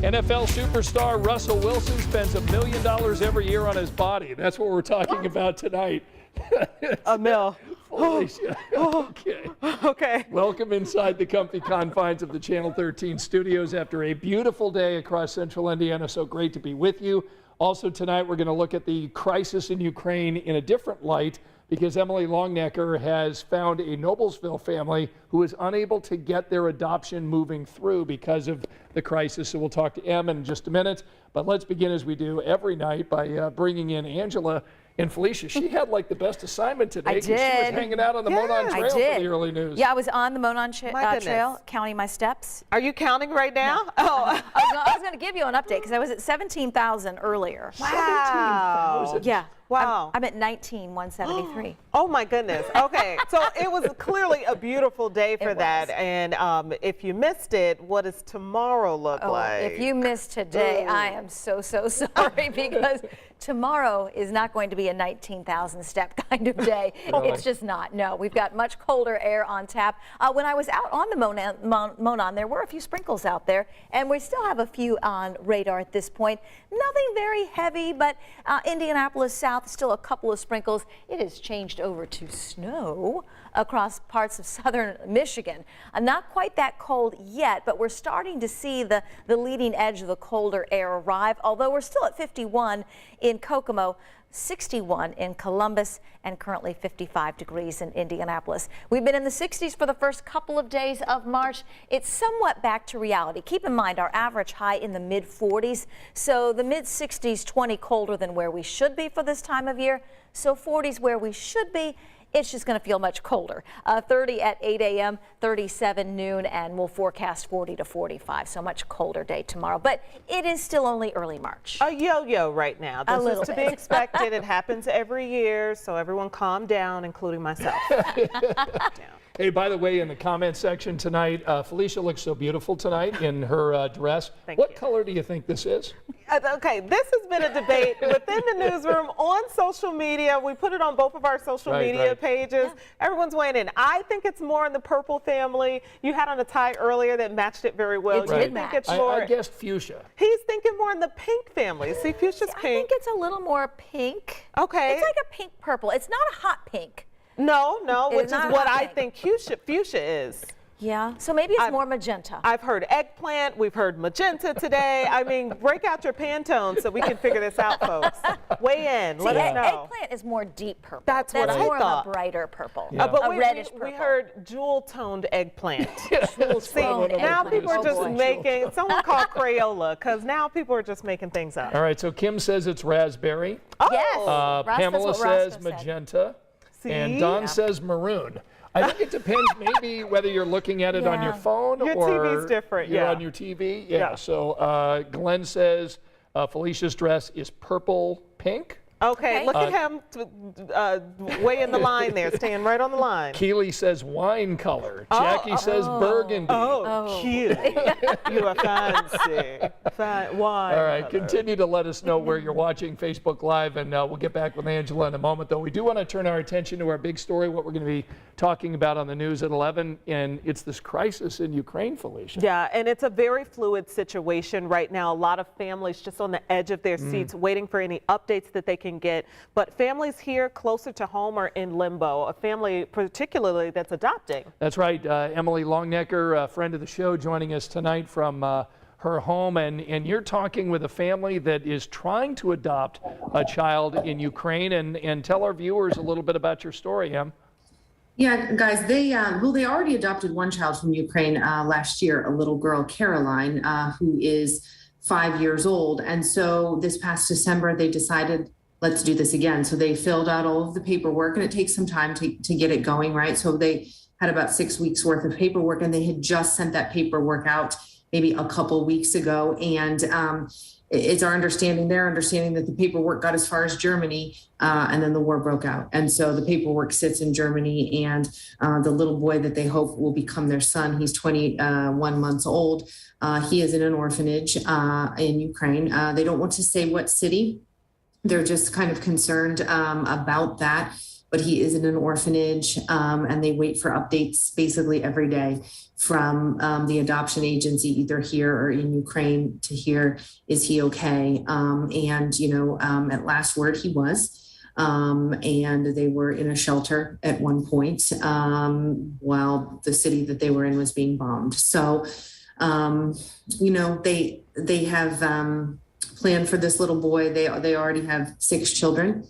NFL superstar Russell Wilson spends $1 million every year on his body. That's what we're talking about tonight. A mill. Felicia. Okay. Okay. Welcome inside the comfy confines of the Channel 13 studios after a beautiful day across central Indiana. So great to be with you. Also tonight, we're going to look at the crisis in Ukraine in a different light because Emily Longnecker has found a Noblesville family who is unable to get their adoption moving through because of the crisis. So we'll talk to Em in just a minute. But let's begin as we do every night by bringing in Angela. And Felicia, she had like the best assignment today. I did. She was hanging out on the Monon Trail for the early news. Yeah, I was on the Monon Trail, counting my steps. Are you counting right now? No. Oh, I was going to give you an update because I was at 17,000 earlier. Wow. 17,000. Yeah. Wow. I'm at 19,173. Oh my goodness. Okay. So it was clearly a beautiful day for It that. was. And if you missed it, what does tomorrow look like? If you missed today, I am so sorry because tomorrow is not going to be a 19,000 step kind of day. Really? It's just not. No, we've got much colder air on tap. When I was out on the Monon, there were a few sprinkles out there, and we still have a few on radar at this point. Nothing very heavy, but Indianapolis South, still a couple of sprinkles. It has changed over to snow across parts of southern Michigan. Not quite that cold yet, but we're starting to see the leading edge of the colder air arrive, although we're still at 51 in Kokomo, 61 in Columbus, and currently 55 degrees in Indianapolis. We've been in the 60s for the first couple of days of March. It's somewhat back to reality. Keep in mind our average high in the mid 40s, so the mid 60s, 20 colder than where we should be for this time of year. So 40s where we should be. It's just going to feel much colder. 30 at 8 a.m., 37 noon, and we'll forecast 40 to 45. So much colder day tomorrow. But it is still only early March. A yo-yo right now. A This little is to be bit. expected. It happens every year, so everyone calm down, including myself. Hey, by the way, in the comment section tonight, Felicia looks so beautiful tonight in her dress. Thank What you. color do you think this is? Okay, this has been a debate within the newsroom, on social media. We put it on both of our social media pages. Yeah. Everyone's weighing in. I think it's more in the purple family. You had on a tie earlier that matched it very well. It You did think match. it's more. I guessed fuchsia. He's thinking more in the pink family. See, fuchsia's I pink. think it's a little more pink. Okay. It's like a pink purple. It's not a hot pink. No, It which is is not what hot I pink. think fuchsia is. Yeah. So maybe it's more magenta. I've heard eggplant. We've heard magenta today. I mean, break out your Pantone so we can figure this out, folks. Weigh in. Let us know. Eggplant is more deep purple. That's what I more thought. of a brighter purple. Yeah. But a we reddish purple. we heard jewel-toned eggplant. See, Now people are just Oh, boy. making, someone called Crayola, because now people are just making things up. All right, so Kim says it's raspberry. Yes. Ross, Pamela that's what Roscoe says said. magenta. See? And Don says maroon. I think it depends maybe whether you're looking at it on your Yeah. phone Your or TV's different, you're yeah. on your TV. Yeah. Yeah. So Glenn says Felicia's dress is purple pink. Okay, Okay. look at him way in the line there, staying right on the line. Keely says wine color. Jackie says burgundy. Oh, cute. You are fancy. Wine. All right, color. continue to let us know where you're watching Facebook Live, and we'll get back with Angela in a moment, though. We do want to turn our attention to our big story, what we're going to be talking about on the news at 11, and it's this crisis in Ukraine, Felicia. Yeah, and it's a very fluid situation right now. A lot of families just on the edge of their seats waiting for any updates that they can get. But families here closer to home are in limbo, a family particularly that's adopting. That's right. Emily Longnecker, a friend of the show, joining us tonight from her home. And you're talking with a family that is trying to adopt a child in Ukraine. And tell our viewers a little bit about your story, Em. Yeah, guys, they already adopted one child from Ukraine last year, a little girl, Caroline, who is 5 years old. And so this past December, they decided, let's do this again. So they filled out all of the paperwork, and it takes some time to get it going, right? So they had about 6 weeks worth of paperwork, and they had just sent that paperwork out maybe a couple weeks ago. And it's their understanding that the paperwork got as far as Germany, and then the war broke out. And so the paperwork sits in Germany, and the little boy that they hope will become their son, he's 21 months old. He is in an orphanage in Ukraine. They don't want to say what city. They're just kind of concerned about that. but he is in an orphanage, and they wait for updates basically every day from the adoption agency, either here or in Ukraine, to hear, is he okay? And, at last word, he was. And they were in a shelter at one point while the city that they were in was being bombed. So, they have planned for this little boy. They already have 6 children.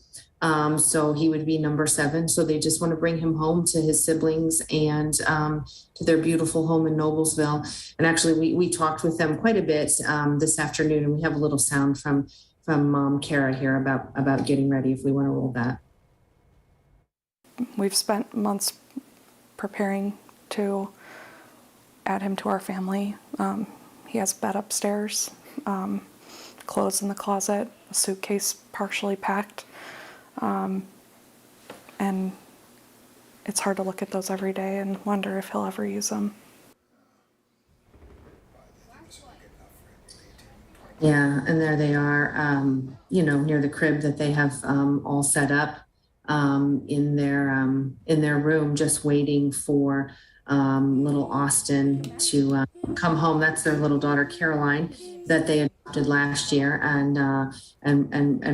So he would be number 7. So they just want to bring him home to his siblings and to their beautiful home in Noblesville. And actually, we talked with them quite a bit this afternoon, and we have a little sound from Mom Kara here about getting ready if we want to roll that. We've spent months preparing to add him to our family. He has a bed upstairs, clothes in the closet, a suitcase partially packed. And it's hard to look at those every day and wonder if he'll ever use them. Yeah, and there they are, near the crib that they have all set up in their room, just waiting for little Austin to come home. That's their little daughter Caroline that they adopted last year and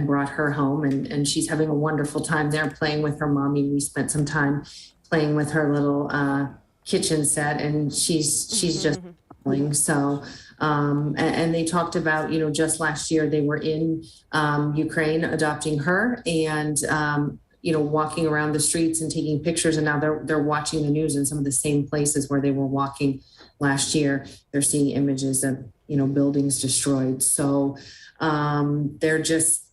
brought her home, and she's having a wonderful time there playing with her mommy. We spent some time playing with her little kitchen set, and she's just playing. So. And they talked about, just last year they were in Ukraine adopting her and, walking around the streets and taking pictures. And now they're watching the news in some of the same places where they were walking last year. They're seeing images of, buildings destroyed. So they're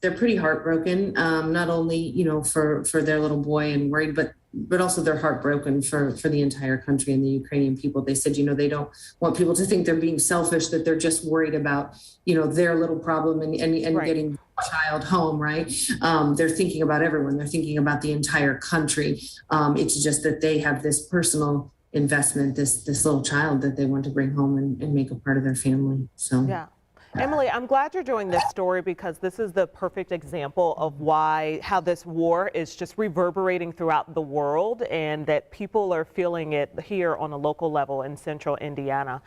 pretty heartbroken, not only, for their little boy and worried, but also they're heartbroken for the entire country and the Ukrainian people. They said, they don't want people to think they're being selfish, that they're just worried about, their little problem and right. Getting a child home, right? They're thinking about everyone. They're thinking about the entire country. It's just that they have this personal investment, this little child that they want to bring home and make a part of their family. So yeah. Emily, I'm glad you're doing this story because this is the perfect example of how this war is just reverberating throughout the world and that people are feeling it here on a local level in central Indiana.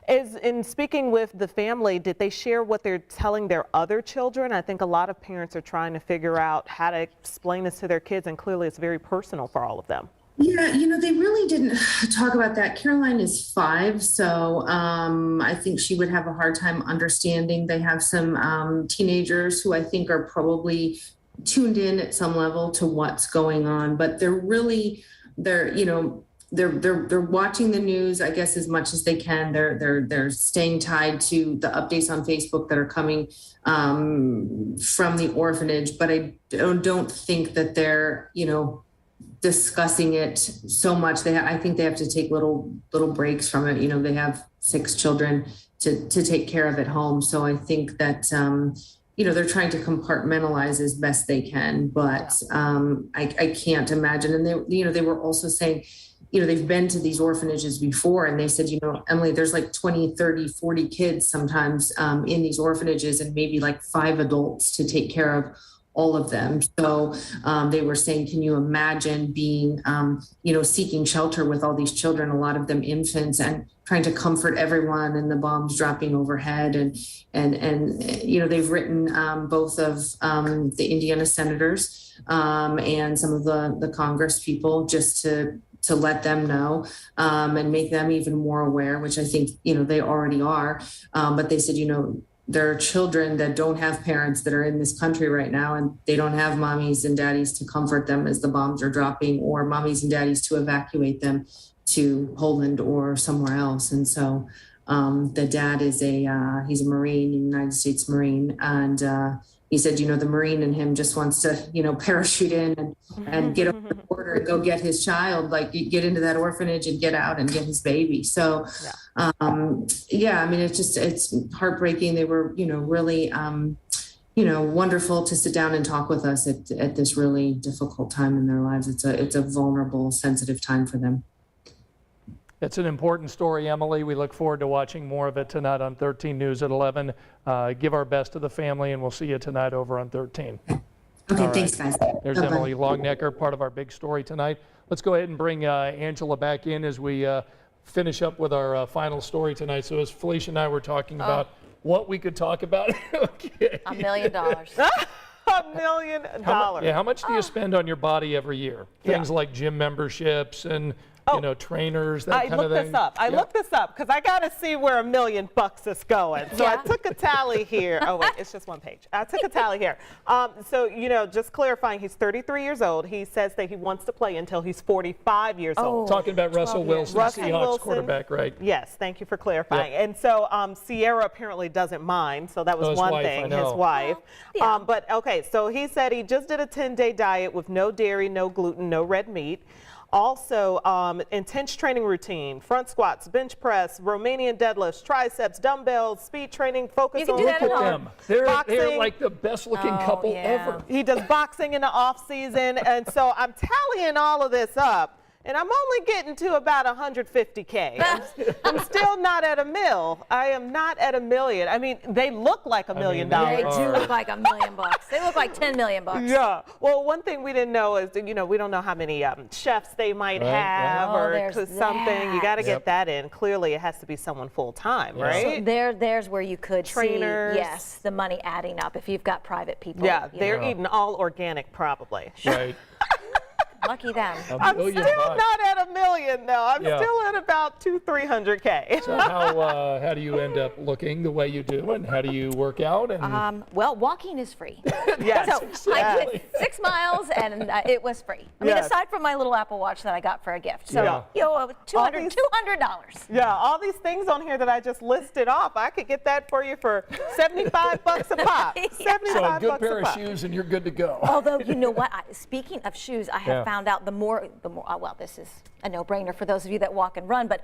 In speaking with the family, did they share what they're telling their other children? I think a lot of parents are trying to figure out how to explain this to their kids, and clearly it's very personal for all of them. Yeah, they really didn't talk about that. Caroline is 5, so I think she would have a hard time understanding. They have some teenagers who I think are probably tuned in at some level to what's going on, but they're watching the news, I guess, as much as they can. They're staying tied to the updates on Facebook that are coming from the orphanage, but I don't think that they're discussing it so much. I think they have to take little breaks from it. They have 6 children to take care of at home. So I think that, they're trying to compartmentalize as best they can, but I can't imagine. And they were also saying, they've been to these orphanages before, and they said, Emily, there's like 20, 30, 40 kids sometimes in these orphanages and maybe like 5 adults to take care of all of them. So they were saying, can you imagine being, seeking shelter with all these children, a lot of them infants, and trying to comfort everyone, and the bombs dropping overhead. And they've written both of the Indiana senators and some of the Congress people just to let them know and make them even more aware, which I think, they already are. But they said, there are children that don't have parents that are in this country right now, and they don't have mommies and daddies to comfort them as the bombs are dropping, or mommies and daddies to evacuate them to Poland or somewhere else. And so the dad is he's a Marine, United States Marine. And he said, the Marine in him just wants to, parachute in and get over the border and go get his child, like get into that orphanage and get out and get his baby. So, it's heartbreaking. They were, really, wonderful to sit down and talk with us at this really difficult time in their lives. It's a vulnerable, sensitive time for them. It's an important story, Emily. We look forward to watching more of it tonight on 13 News at 11. Give our best to the family, and we'll see you tonight over on 13. Okay, All right. thanks, guys. There's Bye-bye. Emily Longnecker, part of our big story tonight. Let's go ahead and bring Angela back in as we finish up with our final story tonight. So as Felicia and I were talking about what we could talk about. Okay. $1 million. $1 million. Yeah, how much do you spend on your body every year? Things like gym memberships and trainers, that I kind of looked thing. this up. I looked this up because I got to see where $1 million is going. So I Yeah. took a tally here. Oh, wait, it's just one page. I took a tally here. So, just clarifying, he's 33 years old. He says that he wants to play until he's 45 years old. Talking about Russell 12 years. Wilson, Russell Seahawks Wilson. quarterback, right? Yes, thank you for clarifying. Yep. And so Sierra apparently doesn't mind, so that was his one wife, I thing, know. his wife. yeah. But okay, so he said he just did a 10-day diet with no dairy, no gluten, no red meat. Also, intense training routine, front squats, bench press, Romanian deadlifts, triceps, dumbbells, speed training, focus You can on do that Look at at home. them. They're boxing. like the best looking Oh, couple yeah. ever. He does boxing in the off season, and so I'm tallying all of this up, and I'm only getting to about 150K. I'm still not at $1 million. I am not at $1 million. I mean, they look like $1 million. they They are. do look like $1 million. They look like $10 million. Yeah. Well, one thing we didn't know is, we don't know how many chefs they might Right, right. have Oh, or there's something. You got to Yep. get that in. Clearly, it has to be someone full time, Yeah. right? So there's where you could Trainers. see, yes, the money adding up if you've got private people. Yeah, you they're know. eating all organic, probably. Right. Lucky them. I'm million still bucks. not at $1 million, though. I'm Yeah. still at about 300K. So how do you end up looking the way you do, and how do you work out? And Well, walking is free. Yes. So I exactly. did 6 miles and it was free. I mean, Yes. aside from my little Apple Watch that I got for a gift. So, Yeah. $200. Yeah, all these things on here that I just listed off, I could get that for you for $75 a pop. Yeah. 75 so a good bucks pair a of pop. shoes, and you're good to go. Although, you know what? Speaking of shoes, I have Yeah. found out the more, well, this is a no-brainer for those of you that walk and run, but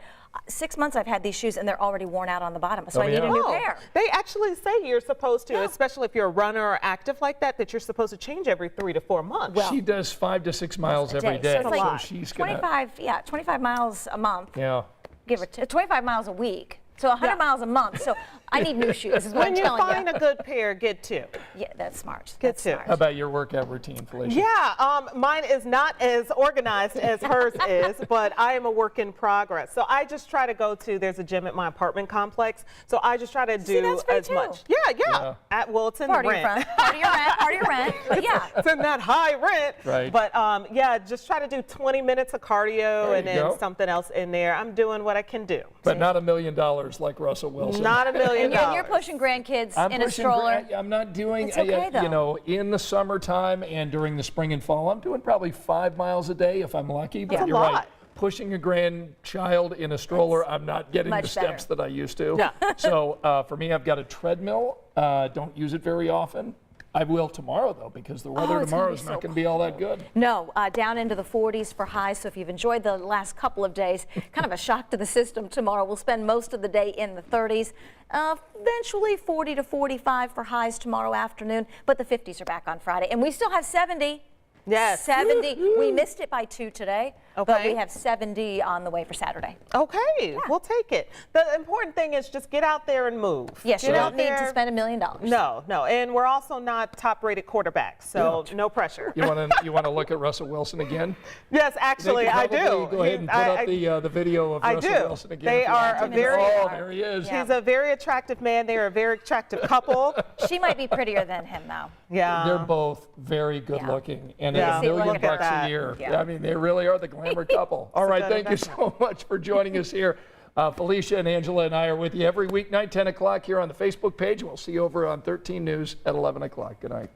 6 months I've had these shoes and they're already worn out on the bottom. So Oh, I need yeah. a new Oh, pair. they actually say you're supposed to, Yeah. especially if you're a runner or active like that, that you're supposed to change every 3 to 4 months. Well, She does 5 to 6 miles a every day. day, So it's like lot. she's gonna. 25 miles a month. Yeah. Give or 25 miles a week. So 100 Yeah. miles a month. So I need new shoes is what when I'm you telling find you. a good pair, get 2. Yeah, that's smart. Get That's 2. smart. How about your workout routine, Felicia? Yeah, mine is not as organized as hers is, but I am a work in progress. So I just try to go to, there's a gym at my apartment complex, so I just try to do that's free as too. much. Yeah. Yeah. Well, it's in Part the of your rent. rent. Part of your rent. Part of your rent. But yeah. It's in that high rent. Right. But yeah, just try to do 20 minutes of cardio There and you then go. something else in there. I'm doing what I can do. But not $1 million like Russell Wilson. Not $1 million. And you're pushing grandkids I'm in a pushing stroller. I'm not doing, It's okay, though. in the summertime and during the spring and fall, I'm doing probably 5 miles a day if I'm lucky. But That's a you're right. lot. Pushing a grandchild in a stroller, I'm not getting the much steps better. that I used to. Yeah. So for me, I've got a treadmill. Don't use it very often. I will tomorrow, though, because the weather it's gonna tomorrow be is so not going to be all that good. No, down into the 40s for highs. So if you've enjoyed the last couple of days, kind of a shock to the system tomorrow. We'll spend most of the day in the 30s. Eventually 40 to 45 for highs tomorrow afternoon, but the 50s are back on Friday. And we still have 70. Yes. 70. We missed it by 2 today, but Okay. we have 70 on the way for Saturday. Okay, we'll take it. The important thing is just get out there and move. Yes, you Get don't out need to there. spend $1 million. No. And we're also not top-rated quarterbacks, so no pressure. You want to look at Russell Wilson again? Yes, They actually, could I probably do. Go ahead and put up the video of I Russell do. Wilson again. They if you are want a to. very- Oh, there he is. Yeah. He's a very attractive man. They are a very attractive couple. She might be prettier than him, though. Yeah. They're both very good Yeah. looking, and Yeah. $1 See, million look at bucks a that. year. Yeah. I mean, they really are the glamour couple. All right, good thank you so much for joining us here. Felicia and Angela and I are with you every weeknight, 10 o'clock here on the Facebook page. We'll see you over on 13 News at 11 o'clock. Good night.